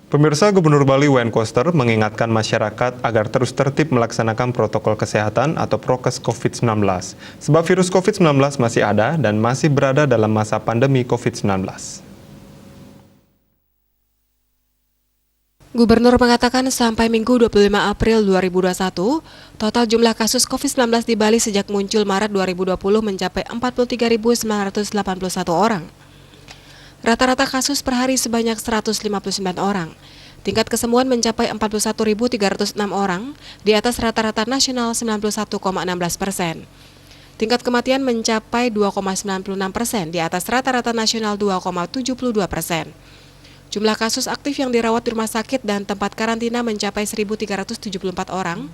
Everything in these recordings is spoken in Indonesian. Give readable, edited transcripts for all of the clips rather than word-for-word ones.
Pemirsa, Gubernur Bali Wayne Koster mengingatkan masyarakat agar terus tertib melaksanakan protokol kesehatan atau prokes COVID-19. Sebab virus COVID-19 masih ada dan masih berada dalam masa pandemi COVID-19. Gubernur mengatakan sampai Minggu 25 April 2021, total jumlah kasus COVID-19 di Bali sejak muncul Maret 2020 mencapai 43.981 orang. Rata-rata kasus per hari sebanyak 159 orang. Tingkat kesembuhan mencapai 41.306 orang, di atas rata-rata nasional 91,16%. Tingkat kematian mencapai 2,96%, di atas rata-rata nasional 2,72%. Jumlah kasus aktif yang dirawat di rumah sakit dan tempat karantina mencapai 1.374 orang,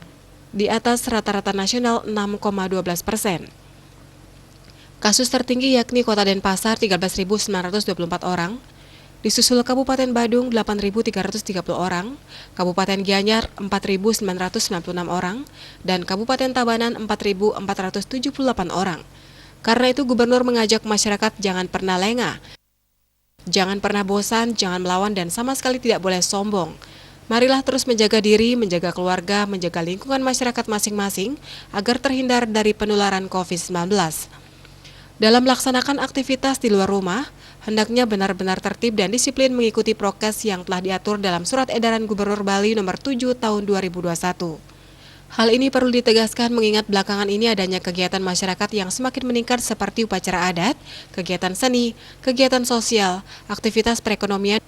di atas rata-rata nasional 6,12%. Kasus tertinggi yakni Kota Denpasar 13.924 orang, disusul Kabupaten Badung 8.330 orang, Kabupaten Gianyar 4.996 orang, dan Kabupaten Tabanan 4.478 orang. Karena itu Gubernur mengajak masyarakat jangan pernah lengah, jangan pernah bosan, jangan melawan, dan sama sekali tidak boleh sombong. Marilah terus menjaga diri, menjaga keluarga, menjaga lingkungan masyarakat masing-masing agar terhindar dari penularan COVID-19. Dalam melaksanakan aktivitas di luar rumah, hendaknya benar-benar tertib dan disiplin mengikuti prokes yang telah diatur dalam Surat Edaran Gubernur Bali Nomor 7 Tahun 2021. Hal ini perlu ditegaskan mengingat belakangan ini adanya kegiatan masyarakat yang semakin meningkat seperti upacara adat, kegiatan seni, kegiatan sosial, aktivitas perekonomian,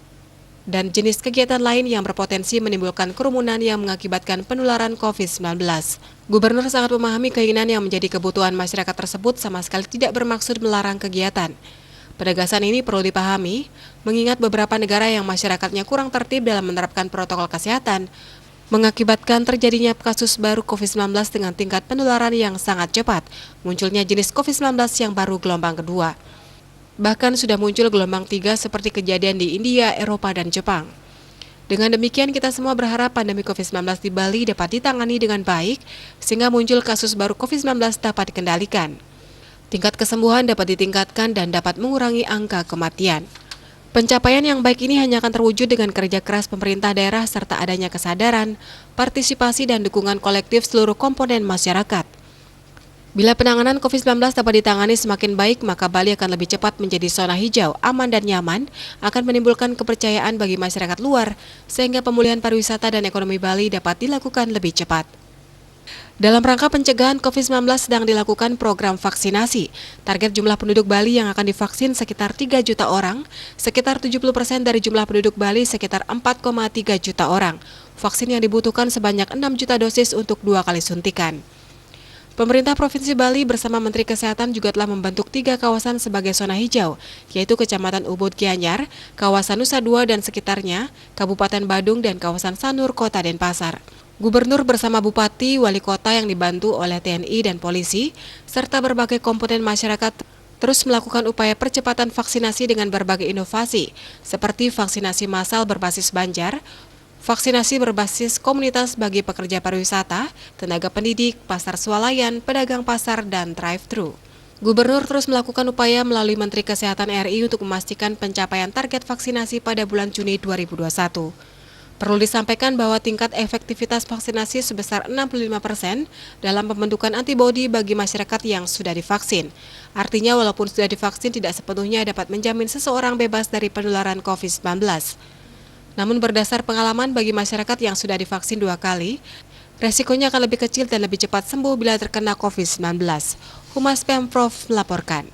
dan jenis kegiatan lain yang berpotensi menimbulkan kerumunan yang mengakibatkan penularan COVID-19. Gubernur sangat memahami keinginan yang menjadi kebutuhan masyarakat tersebut sama sekali tidak bermaksud melarang kegiatan. Penegasan ini perlu dipahami, mengingat beberapa negara yang masyarakatnya kurang tertib dalam menerapkan protokol kesehatan, mengakibatkan terjadinya kasus baru COVID-19 dengan tingkat penularan yang sangat cepat, munculnya jenis COVID-19 yang baru gelombang kedua. Bahkan sudah muncul gelombang 3 seperti kejadian di India, Eropa, dan Jepang. Dengan demikian kita semua berharap pandemi COVID-19 di Bali dapat ditangani dengan baik, sehingga muncul kasus baru COVID-19 dapat dikendalikan. Tingkat kesembuhan dapat ditingkatkan dan dapat mengurangi angka kematian. Pencapaian yang baik ini hanya akan terwujud dengan kerja keras pemerintah daerah serta adanya kesadaran, partisipasi, dan dukungan kolektif seluruh komponen masyarakat. Bila penanganan COVID-19 dapat ditangani semakin baik, maka Bali akan lebih cepat menjadi zona hijau, aman dan nyaman, akan menimbulkan kepercayaan bagi masyarakat luar, sehingga pemulihan pariwisata dan ekonomi Bali dapat dilakukan lebih cepat. Dalam rangka pencegahan COVID-19 sedang dilakukan program vaksinasi. Target jumlah penduduk Bali yang akan divaksin sekitar 3 juta orang, sekitar 70% dari jumlah penduduk Bali sekitar 4,3 juta orang. Vaksin yang dibutuhkan sebanyak 6 juta dosis untuk 2 kali suntikan. Pemerintah Provinsi Bali bersama Menteri Kesehatan juga telah membentuk 3 kawasan sebagai zona hijau, yaitu Kecamatan Ubud Gianyar, kawasan Nusa Dua dan sekitarnya, Kabupaten Badung, dan kawasan Sanur, Kota Denpasar. Gubernur bersama Bupati, Wali Kota yang dibantu oleh TNI dan polisi, serta berbagai komponen masyarakat terus melakukan upaya percepatan vaksinasi dengan berbagai inovasi, seperti vaksinasi massal berbasis Banjar, vaksinasi berbasis komunitas bagi pekerja pariwisata, tenaga pendidik, pasar swalayan, pedagang pasar, dan drive-thru. Gubernur terus melakukan upaya melalui Menteri Kesehatan RI untuk memastikan pencapaian target vaksinasi pada bulan Juni 2021. Perlu disampaikan bahwa tingkat efektivitas vaksinasi sebesar 65% dalam pembentukan antibodi bagi masyarakat yang sudah divaksin. Artinya walaupun sudah divaksin tidak sepenuhnya dapat menjamin seseorang bebas dari penularan COVID-19. Namun berdasar pengalaman bagi masyarakat yang sudah divaksin 2 kali, resikonya akan lebih kecil dan lebih cepat sembuh bila terkena COVID-19. Humas Pemprov melaporkan.